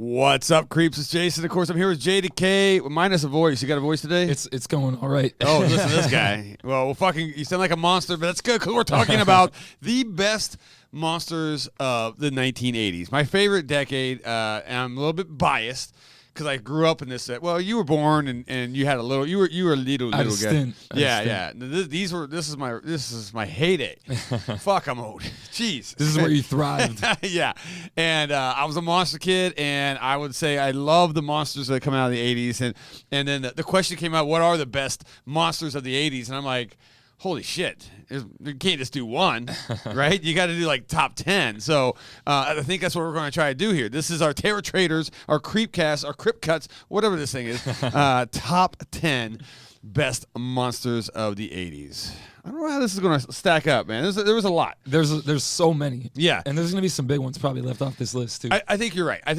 What's up, creeps? It's Jason. Of course, I'm here with JDK, minus a voice. You got a voice today? It's going all right. Oh, listen to this guy. Well, fucking, you sound like a monster, but that's good because we're talking about the best monsters of the 1980s. My favorite decade, and I'm a little bit biased because I grew up in this. Well, you were born and you had a little. You were a little guy. Yeah. This is my heyday. Fuck, I'm old. Jeez. This is where you thrived. Yeah, and I was a monster kid, and I would say I love the monsters that come out of the 80s, and then the question came out, what are the best monsters of the 80s? And I'm like, holy shit, you can't just do one, right? You got to do like top 10. So I think that's what we're going to try to do here. This is our Terror Traders, our Creepcast, our Crypt Cuts, whatever this thing is, top 10 best monsters of the 80s. I don't know how this is going to stack up, man. There was a lot. There's so many. Yeah. And there's going to be some big ones probably left off this list, too. I think you're right. And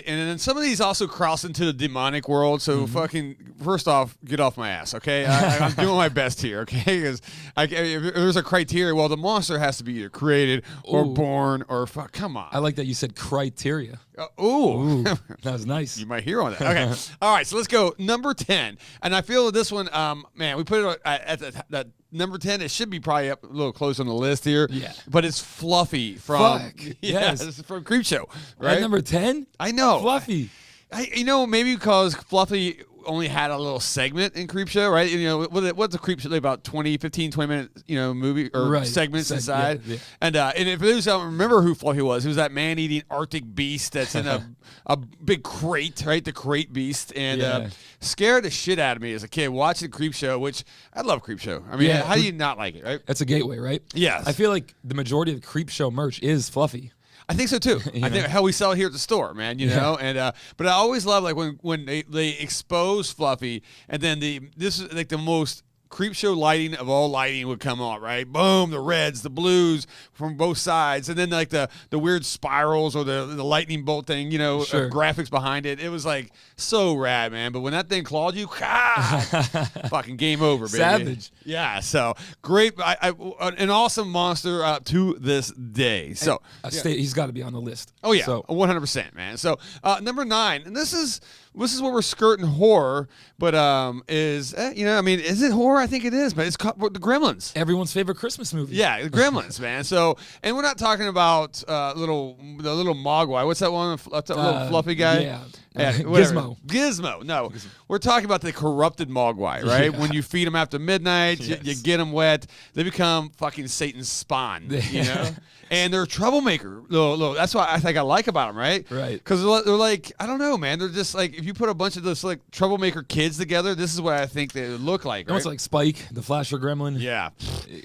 then some of these also cross into the demonic world. So fucking, first off, get off my ass, okay? I'm doing my best here, okay? Because if there's a criteria, well, the monster has to be either created or born or come on. I like that you said criteria. Ooh. That was nice. You might hear on that. Okay. All right, so let's go. Number 10. And I feel this one, man, we put it at the number 10. It should be probably up a little close on the list here. Yeah. But it's Fluffy from yes. from Creepshow, right? At number 10? I know. Fluffy. Maybe because Fluffy only had a little segment in Creepshow, right? What's a Creepshow? Like about 15, 20 minute, movie or segments inside. Yeah. And if those don't remember who Fluffy was, he was that man-eating Arctic beast that's in a big crate, right? The crate beast. And scared the shit out of me as a kid watching Creepshow, which I love Creepshow. I mean, how do you not like it, right? That's a gateway, right? Yes. I feel like the majority of Creepshow merch is Fluffy. I think so too. I think how we sell it here at the store, man. You know, and but I always love like when they expose Fluffy, and then this is like the most Creepshow lighting of all lighting would come on, right? Boom, the reds, the blues from both sides, and then like the weird spirals or the lightning bolt thing, graphics behind it. It was like so rad, man. But when that thing clawed you, fucking game over, baby. Savage. Yeah, so great. An awesome monster to this day. So he's got to be on the list. Oh yeah, 100%, man. So number 9, and this is where we're skirting horror, but is it horror? I think it is, but it's called the Gremlins. Everyone's favorite Christmas movie. Yeah, the Gremlins, man. So, and we're not talking about the little Mogwai. What's that one? That little fluffy guy? Yeah. Gizmo. No, we're talking about the corrupted Mogwai, right? Yeah. When you feed them after midnight, you get them wet, they become fucking Satan's spawn, And they're a troublemaker. That's what I think I like about them, right? Right. Because they're like, I don't know, man. They're just like, if you put a bunch of those like troublemaker kids together, this is what I think they look like. Almost like Spike, the Flasher Gremlin. Yeah.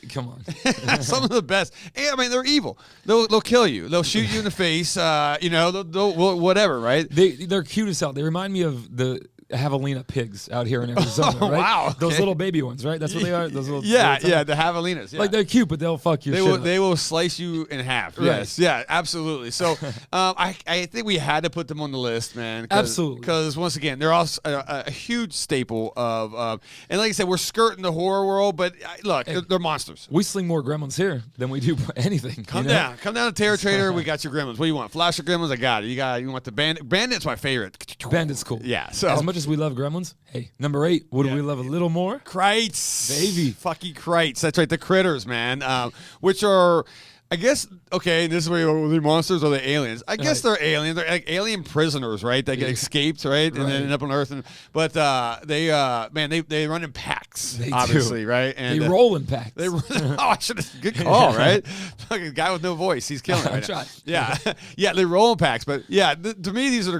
Come on. Some of the best. I mean, they're evil. They'll kill you. They'll shoot you in the face. They'll whatever, right? They're cute as hell. They remind me of the javelina pigs out here in Arizona, right? Wow. Okay. Those little baby ones, right? That's what they are? Those little, the javelinas. Yeah. Like, they're cute, but they'll fuck your shit up. They will slice you in half. Right. Yes. Yeah, absolutely. So I think we had to put them on the list, man. Absolutely. Because, once again, they're also a huge staple of and like I said, we're skirting the horror world, but look, they're monsters. We sling more Gremlins here than we do anything. Come down to Terror Trader. We got your Gremlins. What do you want? Flasher Gremlins? I got it. You want the Bandit? Bandit's my favorite. Bandit's cool. Yeah. So as much as we love Gremlins, hey, number 8, what do we love a little more? Krites. Baby. Fucking Krites. That's right, the critters, man. Which are, I guess, okay, this is where are they monsters or the aliens? I guess they're aliens. They're like alien prisoners, right? They get escaped, right? And then end up on Earth. But they run in packs, obviously, right? And they roll in packs. I should have, good call, right? Fucking guy with no voice. He's killing it right now. Yeah. Yeah, they roll in packs. But yeah, to me, these are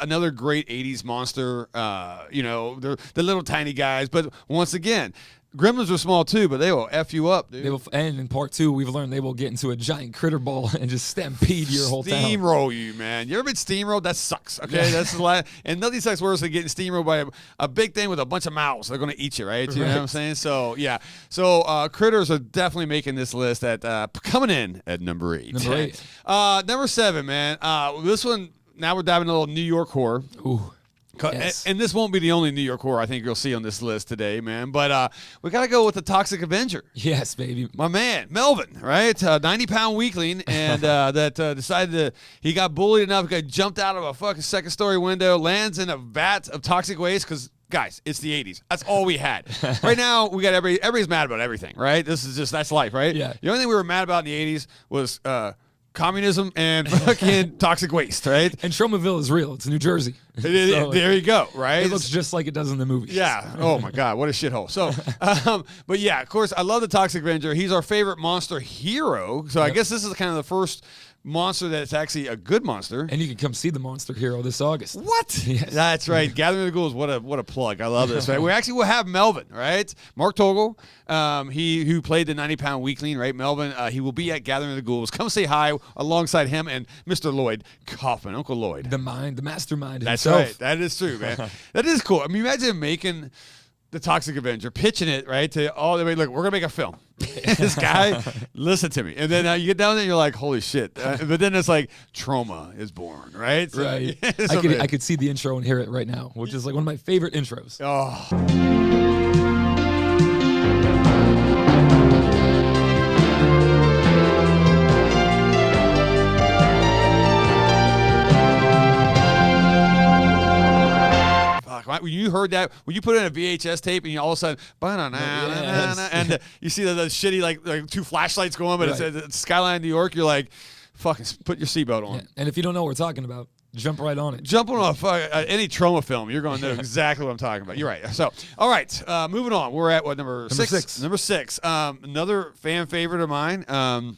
another great 80s monster. They're the little tiny guys. But once again, Gremlins are small too, but they will F you up, dude. And in part 2, we've learned they will get into a giant critter ball and just stampede your whole town. Steamroll you, man. You ever been steamrolled? That sucks, okay? That's the last, and nothing sucks worse than getting steamrolled by a big thing with a bunch of mouths. They're going to eat you, right? You know what I'm saying? So, yeah. So, critters are definitely making this list coming in at number 8. Number 7, man. This one, now we're diving into a little New York horror. Ooh. Yes. And this won't be the only New York horror I think you'll see on this list today, man. But we got to go with the Toxic Avenger. Yes, baby. My man, Melvin, right? 90-pound weakling, and that decided he got bullied enough, got jumped out of a fucking second-story window, lands in a vat of toxic waste because, guys, it's the 80s. That's all we had. Right now, we got everybody's mad about everything, right? That's life, right? Yeah. The only thing we were mad about in the 80s was communism and fucking toxic waste, right? And Tromaville is real. It's New Jersey. There you go, right? It looks just like it does in the movies. Yeah. Oh my God, what a shithole. So, but yeah, of course, I love the Toxic Avenger. He's our favorite monster hero. So I guess this is kind of the first monster that's actually a good monster. And you can come see the Monster Hero this August. What? Yes. That's right. Gathering of the Ghouls. What a plug. I love this. Right? We actually will have Melvin, right? Mark Togel, he who played the 90-pound weakling, right? Melvin. He will be at Gathering of the Ghouls. Come say hi alongside him and Mr. Lloyd Kaufman, Uncle Lloyd. The mastermind That's himself. right. That is true, man. That is cool. I mean, imagine making the Toxic Avenger, pitching it, right, to all the way, look, we're going to make a film. This guy, listen to me. And then you get down there and you're like, holy shit. But then it's like, trauma is born, right? So, Right. Yeah, I could see the intro and hear it right now, which is like one of my favorite intros. Oh. When you heard that, when you put in a VHS tape and you all of a sudden, and you see the shitty like two flashlights going, but Right. it's Skyline New York, you're like, fucking put your seatbelt on. Yeah. And if you don't know what we're talking about, jump right on it. Jump on any trauma film, you're going to know exactly what I'm talking about. You're right. So, all right, moving on. We're at what, number six? Number six. Another fan favorite of mine.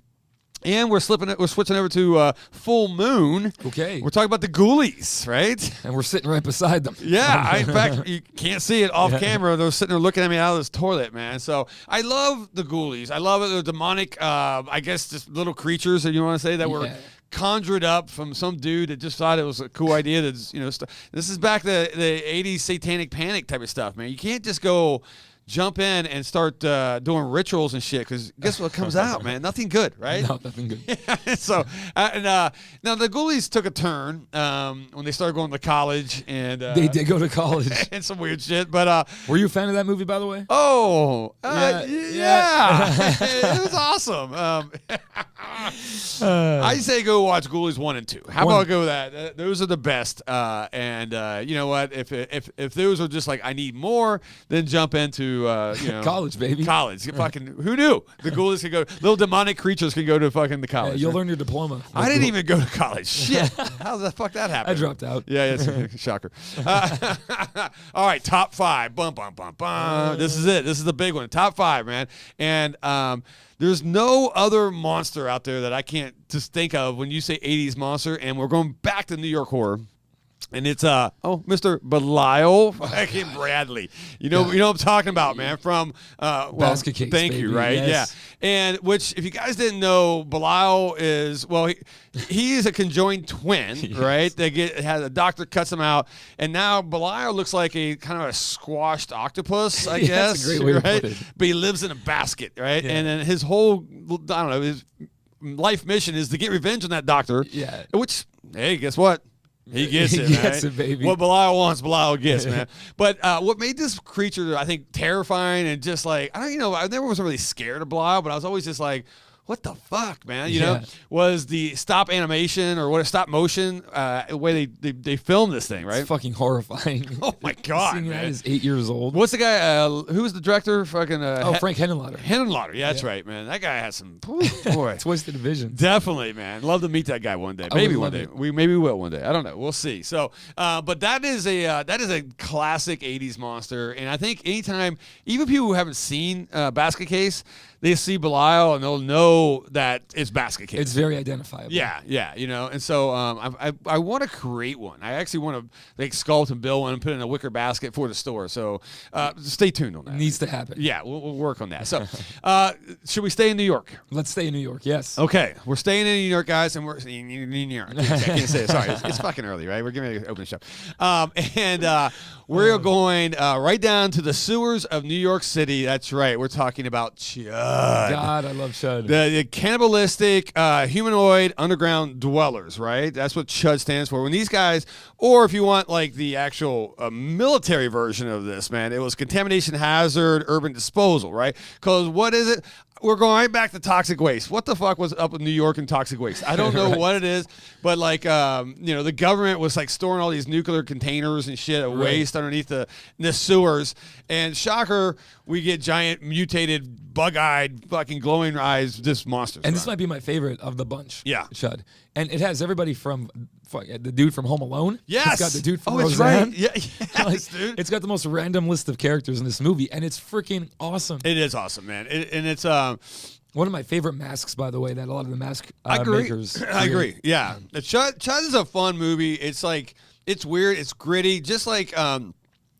And we're switching over to Full Moon. Okay. We're talking about the Ghoulies, right? And we're sitting right beside them. Yeah, in fact, you can't see it off camera. They're sitting there looking at me out of this toilet, man. So I love the Ghoulies. I love it. They're demonic, I guess, just little creatures, if you want to say, that were conjured up from some dude that just thought it was a cool idea. This is back the 80s satanic panic type of stuff, man. You can't just go jump in and start doing rituals and shit, because guess what comes out, man? Nothing good, right? No, nothing good. So, now the Ghoulies took a turn when they started going to college, and They did go to college. and some weird shit. But were you a fan of that movie, by the way? yeah, it was awesome. I say go watch Ghoulies 1 and 2. How about I go with that? Those are the best. And you know what? If those are just like I need more, then jump into college, baby. College. Fucking who knew the Ghoulies could go? Little demonic creatures can go to fucking the college. You'll learn your diploma. I didn't even go to college. Shit. How the fuck that happened? I dropped out. Yeah, it's shocker. All right, top 5. Bum, bum, bum, bum. This is it. This is the big one. Top 5, man. And there's no other monster out there that I can't just think of when you say 80s monster, and we're going back to New York horror. And it's Mr. Belial fucking Bradley. You know what I'm talking about, man. From Basket Case. Thank baby. you, right? Yes. Yeah. And which, if you guys didn't know, Belial is he's a conjoined twin, right? A doctor cuts him out, and now Belial looks like a kind of a squashed octopus, I guess. That's a great way right? to put it. But he lives in a basket, right? Yeah. And then his whole his life mission is to get revenge on that doctor. Yeah. Which, hey, guess what? He gets it, He gets right? it, baby. What Belial wants, Belial gets, man. But what made this creature, I think, terrifying and just like, I never was really scared of Belial, but I was always just like, what the fuck, man? You know, was the stop animation or stop motion way they filmed this thing, right? It's fucking horrifying. Oh my God, Seeing man. that is 8 years old. What's the guy? Who was the director? Fucking Frank Henenlotter. Henenlotter. Yeah, that's right, man. That guy has some boy. Twisted Vision. Definitely, man. Love to meet that guy one day. I Maybe would one love day. it. We will one day. I don't know. We'll see. So, but that is a classic '80s monster, and I think anytime, even people who haven't seen Basket Case, they see Belial and they'll know that it's Basket Case. It's very identifiable. Yeah, and so I want to create one. I actually want to sculpt and build one and put it in a wicker basket for the store. So stay tuned on that. Needs to happen. Yeah, we'll work on that. So should we stay in New York? Let's stay in New York. Yes. Okay, we're staying in New York, guys, and we're in New York. I can't say it. Sorry, it's fucking early, right? We're getting ready to open the show, and we're going right down to the sewers of New York City. That's right. We're talking about Chud. God, I love Chud. the cannibalistic humanoid underground dwellers, right? That's what CHUD stands for. When these guys, or if you want like the actual military version of this, man, it was contamination hazard, urban disposal, right? Because what is it? We're going right back to toxic waste. What the fuck was up in New York and toxic waste? I don't know Right. what it is, but like, the government was like storing all these nuclear containers and shit of waste underneath the sewers. And shocker, we get giant mutated, bug-eyed, fucking glowing eyes, just monsters. And this might be my favorite of the bunch. Yeah. CHUD. And it has everybody from the dude from Home Alone. Yes. It's got the dude from Oh, it's Roseanne. right. Yeah, yes, dude. It's got the most random list of characters in this movie, and it's freaking awesome. It is awesome, man. And it's One of my favorite masks, by the way, that a lot of the mask I agree. makers. I agree. Yeah, the CHUD is a fun movie. It's like it's weird. It's gritty, just like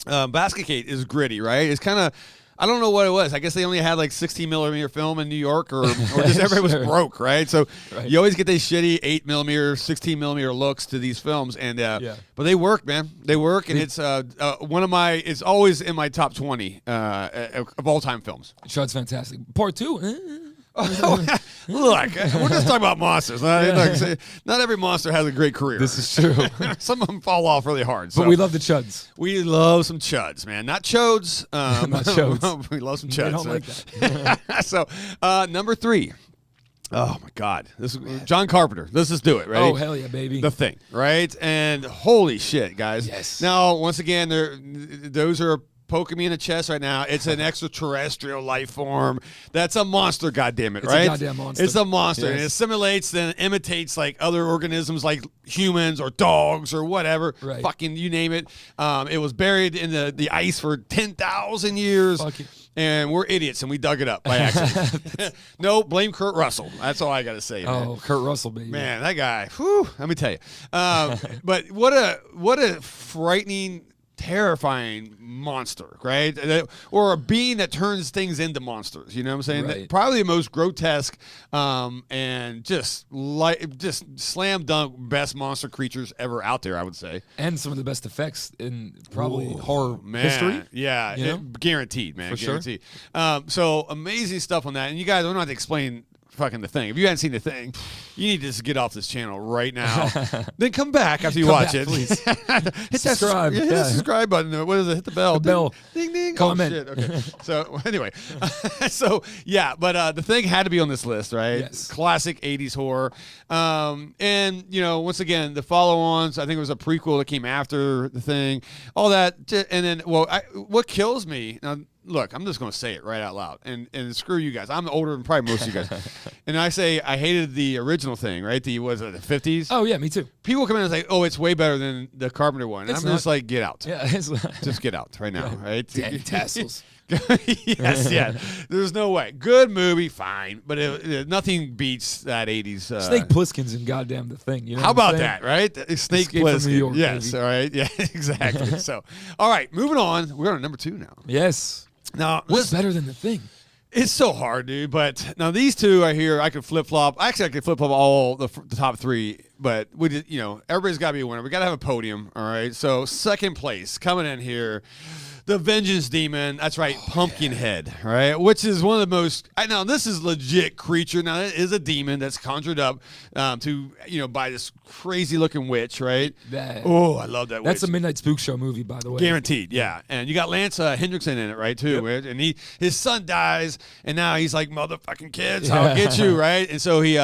Basket Case is gritty, right? It's kind of. I don't know what it was. I guess they only had like 16 millimeter film in New York, or just everybody was broke, right? So you always get these shitty 8 millimeter, 16 millimeter looks to these films, and but they work, man. They work, and it's one of my. It's always in my top 20 of all time films. CHUD's fantastic. Part 2. Look, we're just talking about monsters. Not every monster has a great career. This is true. Some of them fall off really hard. But So. we love the CHUDs. We love some CHUDs, man. Not chodes. Not chodes. We love some We CHUDs. don't like that. So, number 3. Oh, my God. This is John Carpenter. Let's just do it, right? Oh, hell yeah, baby. The Thing, right? And holy shit, guys. Yes. Now, once again, those are poking me in the chest right now. It's an extraterrestrial life form. That's a monster, goddammit, It's right? a goddamn monster. It's a monster. Yes. And it simulates and imitates like other organisms like humans or dogs or whatever. Right. Fucking you name it. It was buried in the ice for 10,000 years. Fuck it. And we're idiots, and we dug it up by accident. No, blame Kurt Russell. That's all I got to say, man. Oh, Kurt Russell, baby. Man, that guy, whew, let me tell you. But what a frightening, terrifying monster, right? Or a being that turns things into monsters. You know what I'm saying? Right. Probably the most grotesque and just slam dunk best monster creatures ever out there, I would say. And some of the best effects in probably horror Man, history. yeah, You know? guaranteed, man, For sure. guaranteed. So amazing stuff on that, and you guys don't have to explain fucking The Thing. If you hadn't seen The Thing, you need to just get off this channel right now. Then come back after you Come watch back, it. please. Hit Subscribe. Hit the subscribe button. What is it? Hit the bell. The bell. Ding ding. Comment. Oh, shit. Okay. So anyway, so yeah, but The Thing had to be on this list, right? Yes. Classic 80s horror. And once again, the follow-ons. I think it was a prequel that came after The Thing. All that, and then what kills me now. Look, I'm just going to say it right out loud, and screw you guys. I'm older than probably most of you guys, and I say I hated the original Thing, right? The 50s. Oh, yeah, me too. People come in and say, "Oh, it's way better than the Carpenter one." And It's I'm just not. like, "Get out, Yeah, just get out right now, right?" Damn tassels. Yes, yeah. There's no way. Good movie, fine, but nothing beats that 80s. Snake Plissken's in goddamn The Thing. You know How what I'm about saying? that, right? Snake Escape from New Plissken. York, Yes, baby. all right. Yeah, exactly. So, all right, moving on. We're on number 2 now. Yes. Now, What's better than The Thing? it's so hard, dude. But now these two right here, I could flip flop. Actually, I could flip flop all the top 3. But we did, everybody's got to be a winner. We got to have a podium. All right. So second place coming in here. The Vengeance Demon, that's right, Pumpkinhead, right? Which is one of the most. Now this is legit creature. Now it is a demon that's conjured up by this crazy looking witch, right? Oh, I love that. That's witch. a Midnight Spook Show movie, by the way. Guaranteed, yeah. And you got Lance Hendrickson in it, right, too. Yep. And his son dies, and now he's like, motherfucking kids, I'll get you, right? And so he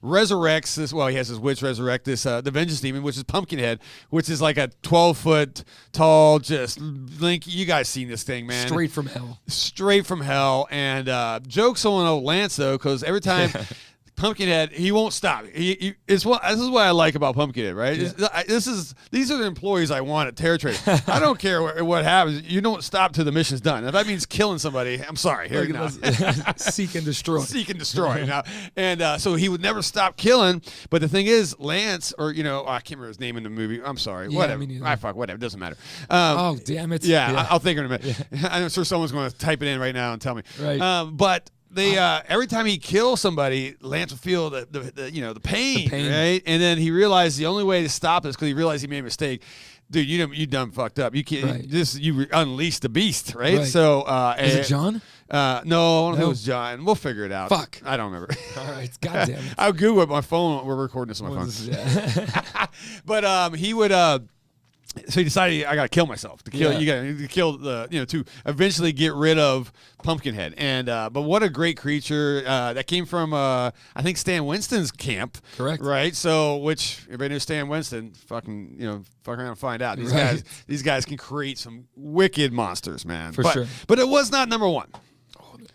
resurrects this. Well, he has his witch resurrect this the Vengeance Demon, which is Pumpkinhead, which is like a 12-foot tall, just Link. You guys seen this thing, man? Straight from hell. Straight from hell. And jokes on old Lance though, because every time. Pumpkinhead, he won't stop. This is what I like about Pumpkinhead, right? Yeah. These are the employees I want at Territory. I don't care what happens. You don't stop till the mission's done. If that means killing somebody, I'm sorry. Here you go. Seek and destroy. Seek and destroy. Now, and so he would never stop killing. But the thing is, Lance, or I can't remember his name in the movie. I'm sorry. Yeah, whatever. me neither. Whatever. It doesn't matter. Oh, damn it. Yeah, I'll think in a minute. I'm sure someone's going to type it in right now and tell me. Right. But. Every time he kills somebody, Lance will feel the pain, right? And then he realized the only way to stop this because he realized he made a mistake. Dude, you done fucked up. You can't Right. you unleashed the beast, right? Right. So Is it John? No, I don't think it was John. We'll figure it out. Fuck. I don't remember. All right, goddamn it. I'll Google it. My phone. We're recording this on my phone. Yeah. But he would. So he decided I got to kill myself to kill. You got to kill the to eventually get rid of Pumpkinhead. And but what a great creature that came from I think Stan Winston's camp. Correct. Right. So which everybody knows Stan Winston. Fucking fuck around and find out. These guys can create some wicked monsters, man. For sure. But it was not number one.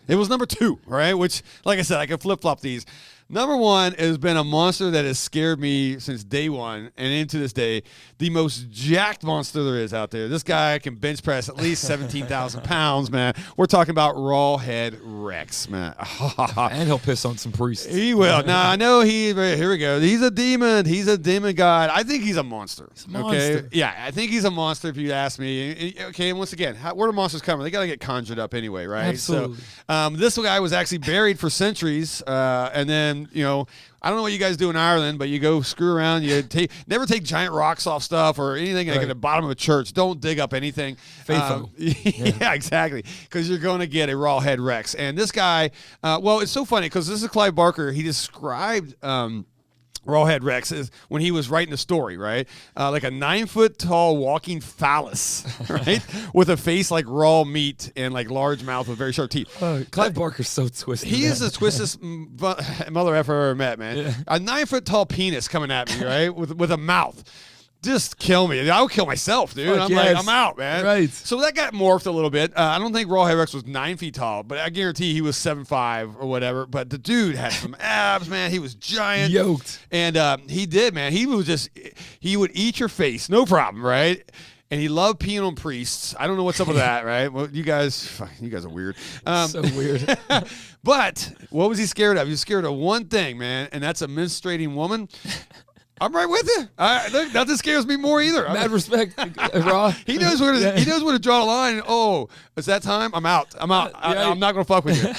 It was number 2. Right. Which, like I said, I can flip flop these. Number 1 has been a monster that has scared me since day one and into this day. The most jacked monster there is out there. This guy can bench press at least 17,000 pounds, man. We're talking about Rawhead Rex, man. And he'll piss on some priests. He will. Now, I know here we go. He's a demon. He's a demon god. I think he's a monster. He's a monster. Okay? Yeah, I think he's a monster if you ask me. Okay, and once again, where do monsters come from? They got to get conjured up anyway, right? Absolutely. So this guy was actually buried for centuries, and then I don't know what you guys do in Ireland, but you go screw around. You never take giant rocks off stuff or anything like at the bottom of a church. Don't dig up anything. Faithful. Yeah, exactly. Because you're going to get a Rawhead Rex. And this guy, well, it's so funny because this is Clive Barker. He described Rawhead Rex is when he was writing the story, right? Like a 9-foot-tall walking phallus, right? With a face like raw meat and like large mouth with very sharp teeth. Clive Barker's so twisted. He is the twistest mother effer I ever met, man. Yeah. A 9-foot-tall penis coming at me, right? With a mouth. Just kill me. I would kill myself, dude. Fuck like, I'm out, man. Right. So that got morphed a little bit. I don't think Rawhead Rex was 9 feet tall, but I guarantee he was 7'5" or whatever. But the dude had some abs, man. He was giant. Yoked. And he did, man. He would eat your face. No problem, right? And he loved peeing on priests. I don't know what's up with that, right? Well, you guys are weird. So weird. But what was he scared of? He was scared of one thing, man, and that's a menstruating woman. I'm right with you. Nothing scares me more either. Mad respect, Raw. He knows where to. He knows where to draw the line. Oh, it's that time. I'm out. I'm not gonna fuck with you.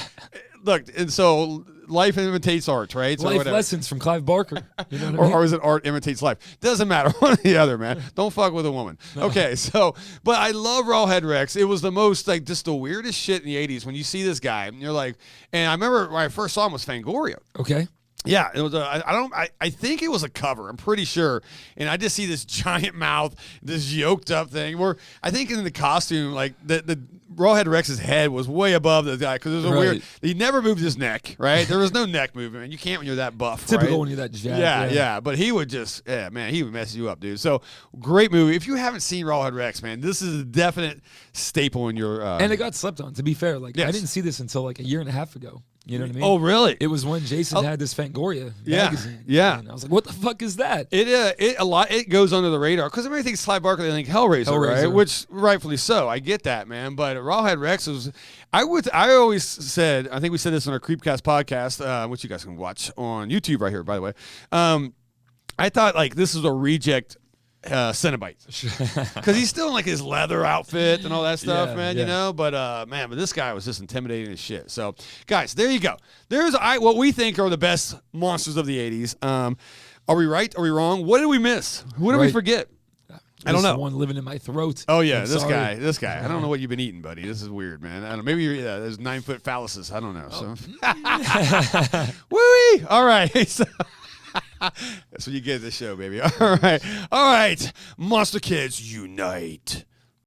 Look, and so life imitates art, right? So life whatever. lessons from Clive Barker. You know what I mean? Or is it art imitates life? Doesn't matter. One or the other, man. Don't fuck with a woman. Okay, so, but I love Rawhead Rex. It was the most, like, just the weirdest shit in the 80s when you see this guy. And you're like, and I remember when I first saw him was Fangoria. Okay. Yeah, it was. I think it was a cover. I'm pretty sure. And I just see this giant mouth, this yoked up thing. Where I think in the costume, like the Rawhead Rex's head was way above the guy because it was a weird. He never moved his neck. Right, there was no neck movement. And you can't when you're that buff. Typical when you're that jacked. Yeah. But he would just, man, he would mess you up, dude. So great movie. If you haven't seen Rawhead Rex, man, this is a definite staple in your. And it got slept on. To be fair, like I didn't see this until like a year and a half ago. You know what I mean? Oh, really? It was when Jason had this Fangoria magazine. Yeah. And I was like, what the fuck is that? It goes under the radar because everybody thinks Clive Barker, they think Hellraiser, right? Which rightfully so. I get that, man. But Rawhead Rex was. I always said. I think we said this on our Creepcast podcast, which you guys can watch on YouTube right here, by the way. I thought like this is a reject. Cenobite, because he's still in like his leather outfit and all that stuff, man. You know, but this guy was just intimidating as shit. So, guys, there you go. There's what we think are the best monsters of the '80s. Are we right? Are we wrong? What did we miss? What did we forget? I don't know. One living in my throat. Oh yeah, this guy. I don't know what you've been eating, buddy. This is weird, man. I don't know. Maybe there's 9-foot phalluses. I don't know. So, woo-wee. All right. So, that's what you get at this show, baby. All right. Monster Kids, unite.